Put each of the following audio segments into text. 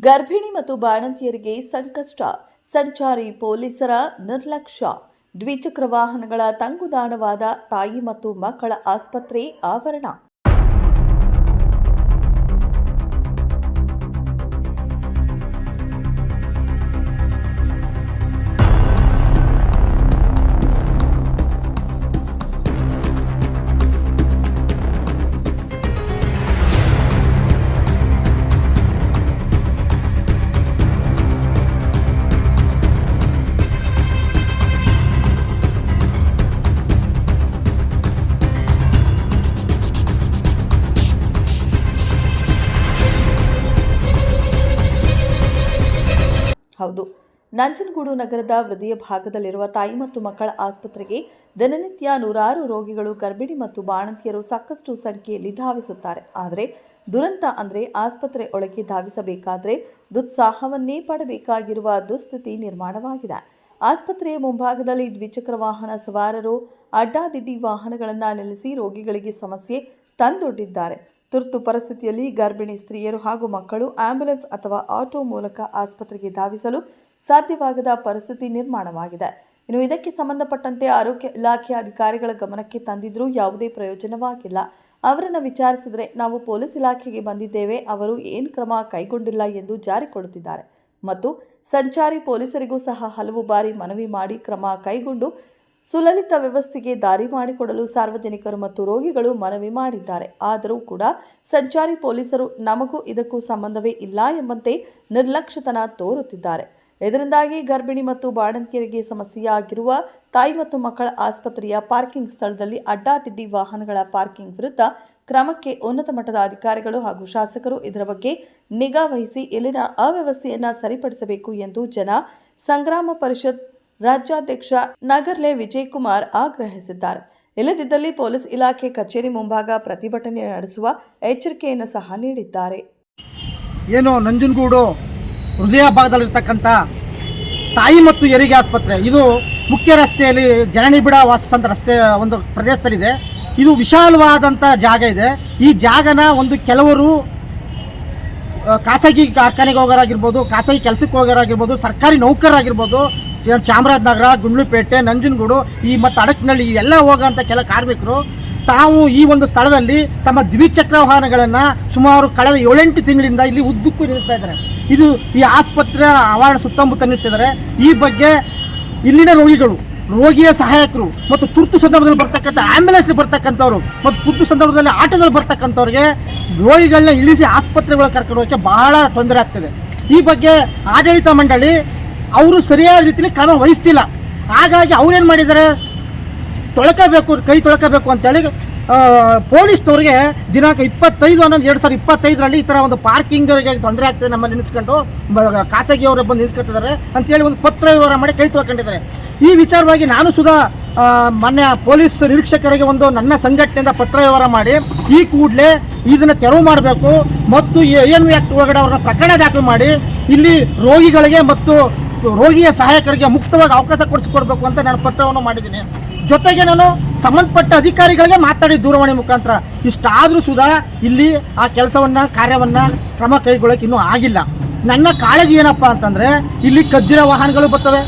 ಗರ್ಭಿಣಿ ಮತ್ತು ಬಾಣಂತಿಯರಿಗೆ ಸಂಕಷ್ಟ. ಸಂಚಾರಿ ಪೊಲೀಸರ ನಿರ್ಲಕ್ಷ್ಯ. ದ್ವಿಚಕ್ರ ವಾಹನಗಳ ತಂಗುದಾಣವಾದ ತಾಯಿ ಮತ್ತು ಮಕ್ಕಳ ಆಸ್ಪತ್ರೆ ಆವರಣ. ಹೌದು, ನಂಜನಗೂಡು ನಗರದ ಹೃದಯ ಭಾಗದಲ್ಲಿರುವ ತಾಯಿ ಮತ್ತು ಮಕ್ಕಳ ಆಸ್ಪತ್ರೆಗೆ ದಿನನಿತ್ಯ ನೂರಾರು ರೋಗಿಗಳು, ಗರ್ಭಿಣಿ ಮತ್ತು ಬಾಣಂತಿಯರು ಸಾಕಷ್ಟು ಸಂಖ್ಯೆಯಲ್ಲಿ ಧಾವಿಸುತ್ತಾರೆ. ಆದರೆ ದುರಂತ ಅಂದರೆ ಆಸ್ಪತ್ರೆ ಒಳಗೆ ಧಾವಿಸಬೇಕಾದ್ರೆ ದುಸ್ಸಾಹವನ್ನೇ ಪಡಬೇಕಾಗಿರುವ ದುಸ್ಥಿತಿ ನಿರ್ಮಾಣವಾಗಿದೆ. ಆಸ್ಪತ್ರೆಯ ಮುಂಭಾಗದಲ್ಲಿ ದ್ವಿಚಕ್ರ ವಾಹನ ಸವಾರರು ಅಡ್ಡಾದಿಡ್ಡಿ ವಾಹನಗಳನ್ನು ನಿಲ್ಲಿಸಿ ರೋಗಿಗಳಿಗೆ ಸಮಸ್ಯೆ ತಂದೊಡ್ಡಿದ್ದಾರೆ. ತುರ್ತು ಪರಿಸ್ಥಿತಿಯಲ್ಲಿ ಗರ್ಭಿಣಿ ಸ್ತ್ರೀಯರು ಹಾಗೂ ಮಕ್ಕಳು ಆಂಬ್ಯುಲೆನ್ಸ್ ಅಥವಾ ಆಟೋ ಮೂಲಕ ಆಸ್ಪತ್ರೆಗೆ ಧಾವಿಸಲು ಸಾಧ್ಯವಾಗದ ಪರಿಸ್ಥಿತಿ ನಿರ್ಮಾಣವಾಗಿದೆ. ಇನ್ನು ಇದಕ್ಕೆ ಸಂಬಂಧಪಟ್ಟಂತೆ ಆರೋಗ್ಯ ಇಲಾಖೆ ಅಧಿಕಾರಿಗಳ ಗಮನಕ್ಕೆ ತಂದಿದ್ರೂ ಯಾವುದೇ ಪ್ರಯೋಜನವಾಗಿಲ್ಲ. ಅವರನ್ನು ವಿಚಾರಿಸಿದರೆ ನಾವು ಪೊಲೀಸ್ ಇಲಾಖೆಗೆ ಬಂದಿದ್ದೇವೆ, ಅವರು ಏನು ಕ್ರಮ ಕೈಗೊಂಡಿಲ್ಲ ಎಂದು ಜಾರಿಕೊಡುತ್ತಿದ್ದಾರೆ. ಮತ್ತು ಸಂಚಾರಿ ಪೊಲೀಸರಿಗೂ ಸಹ ಹಲವು ಬಾರಿ ಮನವಿ ಮಾಡಿ ಕ್ರಮ ಕೈಗೊಂಡು ಸುಲಲಿತ ವ್ಯವಸ್ಥೆಗೆ ದಾರಿ ಮಾಡಿಕೊಡಲು ಸಾರ್ವಜನಿಕರು ಮತ್ತು ರೋಗಿಗಳು ಮನವಿ ಮಾಡಿದ್ದಾರೆ. ಆದರೂ ಕೂಡ ಸಂಚಾರಿ ಪೊಲೀಸರು ನಮಗೂ ಇದಕ್ಕೂ ಸಂಬಂಧವೇ ಇಲ್ಲ ಎಂಬಂತೆ ನಿರ್ಲಕ್ಷ್ಯತನ ತೋರುತ್ತಿದ್ದಾರೆ. ಇದರಿಂದಾಗಿ ಗರ್ಭಿಣಿ ಮತ್ತು ಬಾಣಂತಿಯರಿಗೆ ಸಮಸ್ಯೆಯಾಗಿರುವ ತಾಯಿ ಮತ್ತು ಮಕ್ಕಳ ಆಸ್ಪತ್ರೆಯ ಪಾರ್ಕಿಂಗ್ ಸ್ಥಳದಲ್ಲಿ ಅಡ್ಡಾದಿಡ್ಡಿ ವಾಹನಗಳ ಪಾರ್ಕಿಂಗ್ ವಿರುದ್ಧ ಕ್ರಮಕ್ಕೆ ಉನ್ನತ ಮಟ್ಟದ ಅಧಿಕಾರಿಗಳು ಹಾಗೂ ಶಾಸಕರು ಇದರ ಬಗ್ಗೆ ನಿಗಾ ವಹಿಸಿ ಇಲ್ಲಿನ ಅವ್ಯವಸ್ಥೆಯನ್ನು ಸರಿಪಡಿಸಬೇಕು ಎಂದು ಜನ ಸಂಗ್ರಾಮ ಪರಿಷತ್ ರಾಜ್ಯಾಧ್ಯಕ್ಷ ನಗರ್ಲೆ ವಿಜಯಕುಮಾರ್ ಆಗ್ರಹಿಸಿದ್ದಾರೆ. ಇಲ್ಲದಿದ್ದಲ್ಲಿ ಪೊಲೀಸ್ ಇಲಾಖೆ ಕಚೇರಿ ಮುಂಭಾಗ ಪ್ರತಿಭಟನೆ ನಡೆಸುವ ಎಚ್ಚರಿಕೆಯನ್ನು ಸಹ ನೀಡಿದ್ದಾರೆ. ಏನು ನಂಜನಗೂಡು ಹೃದಯ ಭಾಗದಲ್ಲಿರ್ತಕ್ಕಂಥ ತಾಯಿ ಮತ್ತು ಹೆರಿಗೆ ಆಸ್ಪತ್ರೆ, ಇದು ಮುಖ್ಯ ರಸ್ತೆಯಲ್ಲಿ ಜನನಿಬಿಡ ವಾಸಂತ ರಸ್ತೆ ಒಂದು ಪ್ರದೇಶದಲ್ಲಿದೆ. ಇದು ವಿಶಾಲವಾದಂಥ ಜಾಗ ಇದೆ. ಈ ಜಾಗನ ಕೆಲವರು ಖಾಸಗಿ ಕಾರ್ಖಾನೆಗೆ ಹೋಗೋರಾಗಿರ್ಬೋದು, ಖಾಸಗಿ ಕೆಲಸಕ್ಕೆ ಹೋಗೋರಾಗಿರ್ಬೋದು, ಸರ್ಕಾರಿ ನೌಕರರಾಗಿರ್ಬೋದು, ಚಾಮರಾಜನಗರ, ಗುಂಡ್ಲುಪೇಟೆ, ನಂಜನಗೂಡು ಮತ್ತು ಅಡಕನಹಳ್ಳಿ ಇವೆಲ್ಲ ಹೋಗೋಂಥ ಕೆಲ ಕಾರ್ಮಿಕರು ತಾವು ಈ ಒಂದು ಸ್ಥಳದಲ್ಲಿ ತಮ್ಮ ದ್ವಿಚಕ್ರ ವಾಹನಗಳನ್ನು ಸುಮಾರು ಕಳೆದ 7-8 ತಿಂಗಳಿಂದ ಇಲ್ಲಿ ಉದ್ದಕ್ಕೂ ನಿಲ್ಲಿಸ್ತಾ ಇದ್ದಾರೆ. ಇದು ಈ ಆಸ್ಪತ್ರೆ ಆವರಣ ಸುತ್ತಮುತ್ತ ನಿಲ್ಲಿಸ್ತಿದ್ದಾರೆ. ಈ ಬಗ್ಗೆ ಇಲ್ಲಿನ ರೋಗಿಯ ಸಹಾಯಕರು ಮತ್ತು ತುರ್ತು ಸಂದರ್ಭದಲ್ಲಿ ಬರ್ತಕ್ಕಂಥ ಆಂಬ್ಯುಲೆನ್ಸ್ ಬರ್ತಕ್ಕಂಥವ್ರು ಮತ್ತು ತುರ್ತು ಸಂದರ್ಭದಲ್ಲಿ ಆಟೋದಲ್ಲಿ ಬರ್ತಕ್ಕಂಥವ್ರಿಗೆ ರೋಗಿಗಳನ್ನ ಇಳಿಸಿ ಆಸ್ಪತ್ರೆಗಳು ಕರ್ಕೊಂಡು ಹೋಗೋಕ್ಕೆ ಬಹಳ ತೊಂದರೆ ಆಗ್ತದೆ. ಈ ಬಗ್ಗೆ ಆಡಳಿತ ಮಂಡಳಿ ಅವರು ಸರಿಯಾದ ರೀತಿಯಲ್ಲಿ ಕ್ರಮ ವಹಿಸ್ತಿಲ್ಲ. ಹಾಗಾಗಿ ಅವ್ರೇನು ಮಾಡಿದ್ದಾರೆ, ಕೈ ತೊಳಕಬೇಕು ಅಂತೇಳಿ ಪೊಲೀಸ್ನವ್ರಿಗೆ ದಿನಾಂಕ 25/11/2025 ಈ ಥರ ಒಂದು ಪಾರ್ಕಿಂಗ್ಗೆ ತೊಂದರೆ ಆಗ್ತದೆ, ನಮ್ಮಲ್ಲಿ ನಿಲ್ಲಿಸ್ಕೊಂಡು ಖಾಸಗಿಯವರು ಬಂದು ನಿಲ್ಲಿಸ್ಕೊತಿದ್ದಾರೆ ಅಂತೇಳಿ ಒಂದು ಪತ್ರ ವ್ಯವಹಾರ ಮಾಡಿ ಕೈ ತೊಳ್ಕೊಂಡಿದ್ದಾರೆ. ಈ ವಿಚಾರವಾಗಿ ನಾನು ಸುಧಾ ಮೊನ್ನೆ ಪೊಲೀಸ್ ನಿರೀಕ್ಷಕರಿಗೆ ನನ್ನ ಸಂಘಟನೆಯಿಂದ ಪತ್ರ ವ್ಯವಹಾರ ಮಾಡಿ ಈ ಕೂಡಲೇ ಇದನ್ನು ತೆರವು ಮಾಡಬೇಕು ಮತ್ತು ANV ಆಕ್ಟ್ ಒಳಗಡೆ ಅವ್ರನ್ನ ಪ್ರಕರಣ ದಾಖಲು ಮಾಡಿ ಇಲ್ಲಿ ರೋಗಿಗಳಿಗೆ ಮತ್ತು ರೋಗಿಯ ಸಹಾಯಕರಿಗೆ ಮುಕ್ತವಾಗಿ ಅವಕಾಶ ಕೊಡಿಸಿಕೊಡ್ಬೇಕು ಅಂತ ನಾನು ಪತ್ರವನ್ನು ಮಾಡಿದ್ದೀನಿ. ಜೊತೆಗೆ ನಾನು ಸಂಬಂಧಪಟ್ಟ ಅಧಿಕಾರಿಗಳಿಗೆ ಮಾತಾಡಿ ದೂರವಾಣಿ ಮುಖಾಂತರ. ಇಷ್ಟಾದರೂ ಸುಧಾ ಇಲ್ಲಿ ಆ ಕಾರ್ಯವನ್ನು ಕ್ರಮ ಕೈಗೊಳ್ಳೋಕೆ ಇನ್ನೂ ಆಗಿಲ್ಲ. ನನ್ನ ಕಾಳಜಿ ಏನಪ್ಪ ಅಂತಂದರೆ, ಇಲ್ಲಿ ಕದ್ದಿರೋ ವಾಹನಗಳು ಬರ್ತವೆ,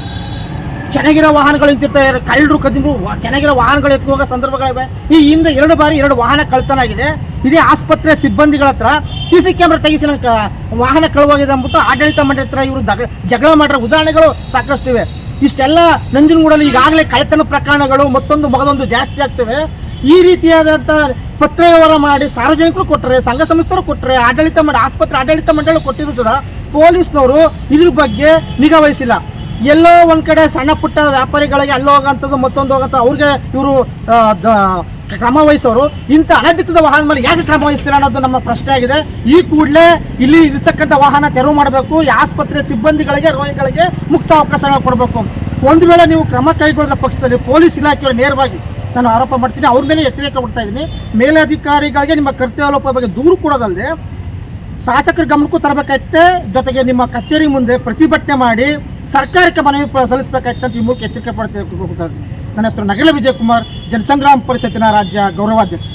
ಚೆನ್ನಾಗಿರೋ ವಾಹನಗಳು ನಿಂತಿರ್ತವೆ, ಕಳ್ಳರು ಕದ್ದಿರು ಚೆನ್ನಾಗಿರೋ ವಾಹನಗಳು ಎತ್ಕೋಗೋ ಸಂದರ್ಭಗಳಿವೆ. ಈ ಹಿಂದೆ 2 ಬಾರಿ 2 ವಾಹನ ಕಳ್ತನ ಆಗಿದೆ. ಇದೇ ಆಸ್ಪತ್ರೆ ಸಿಬ್ಬಂದಿಗಳ ಹತ್ರ CC ಕ್ಯಾಮ್ರಾ ತೆಗಿಸಿ ವಾಹನ ಕಳುವಾಗಿದೆ ಅಂದ್ಬಿಟ್ಟು ಆಡಳಿತ ಮಂಡಳಿ ಹತ್ರ ಇವರು ಜಗಳ ಮಾಡಿರೋ ಉದಾಹರಣೆಗಳು ಸಾಕಷ್ಟಿವೆ. ಇಷ್ಟೆಲ್ಲ ನಂಜನಗೂಡಲ್ಲಿ ಈಗಾಗಲೇ ಕಳ್ಳತನ ಪ್ರಕರಣಗಳು ಮಗದೊಂದು ಜಾಸ್ತಿ ಆಗ್ತವೆ. ಈ ರೀತಿಯಾದಂಥ ಪತ್ರ ವ್ಯವಹಾರ ಮಾಡಿ ಸಾರ್ವಜನಿಕರು ಕೊಟ್ಟರೆ, ಸಂಘ ಸಂಸ್ಥೆರು ಕೊಟ್ಟರೆ, ಆಸ್ಪತ್ರೆ ಆಡಳಿತ ಮಂಡಳಿ ಕೊಟ್ಟಿದ್ರು ಸುಧಾ ಪೊಲೀಸ್ನವರು ಇದ್ರ ಬಗ್ಗೆ ನಿಗಾ ವಹಿಸಿಲ್ಲ. ಎಲ್ಲೋ ಒಂದು ಕಡೆ ಸಣ್ಣ ಪುಟ್ಟ ವ್ಯಾಪಾರಿಗಳಿಗೆ ಅಲ್ಲಿ ಹೋಗೋಂಥದ್ದು ಮತ್ತೊಂದು ಹೋಗೋಂಥ ಅವ್ರಿಗೆ ಇವರು ಕ್ರಮ ವಹಿಸೋರು. ಇಂಥ ಅನಧಿಕೃತ ವಾಹನ ಮೇಲೆ ಯಾಕೆ ಕ್ರಮ ವಹಿಸ್ತೀರ ಅನ್ನೋದು ನಮ್ಮ ಪ್ರಶ್ನೆ ಆಗಿದೆ. ಈ ಕೂಡಲೇ ಇಲ್ಲಿ ಇರ್ತಕ್ಕಂಥ ವಾಹನ ತೆರವು ಮಾಡಬೇಕು. ಈ ಆಸ್ಪತ್ರೆ ಸಿಬ್ಬಂದಿಗಳಿಗೆ, ರೋಗಿಗಳಿಗೆ ಮುಕ್ತ ಅವಕಾಶ ಕೊಡಬೇಕು. ಒಂದು ವೇಳೆ ನೀವು ಕ್ರಮ ಕೈಗೊಳ್ಳದ ಪಕ್ಷದಲ್ಲಿ ಪೊಲೀಸ್ ಇಲಾಖೆಯವರು ನೇರವಾಗಿ ನಾನು ಆರೋಪ ಮಾಡ್ತೀನಿ, ಅವ್ರ ಮೇಲೆ ಎಚ್ಚರಿಕೆ ಕೊಡ್ತಾ ಇದ್ದೀನಿ. ಮೇಲಧಿಕಾರಿಗಳಿಗೆ ನಿಮ್ಮ ಕರ್ತವ್ಯ ಲೋಪ ಬಗ್ಗೆ ದೂರು ಕೊಡೋದಲ್ಲದೆ ಶಾಸಕರ ಗಮನಕ್ಕೂ ತರಬೇಕಾಯ್ತೆ. ಜೊತೆಗೆ ನಿಮ್ಮ ಕಚೇರಿ ಮುಂದೆ ಪ್ರತಿಭಟನೆ ಮಾಡಿ ಸರ್ಕಾರಕ್ಕೆ ಮನವಿ ಸಲ್ಲಿಸಬೇಕಾಯ್ತು ಅಂತ ಈ ಮೂಲಕ ಎಚ್ಚರಿಕೆ ಪಡ್ತಾ. ನನ್ನ ಹೆಸರು ನಗರ್ಲೆ ವಿಜಯಕುಮಾರ್, ಜನಸಂಗ್ರಾಮ ಪರಿಷತ್ತಿನ ರಾಜ್ಯ ಗೌರವಾಧ್ಯಕ್ಷ.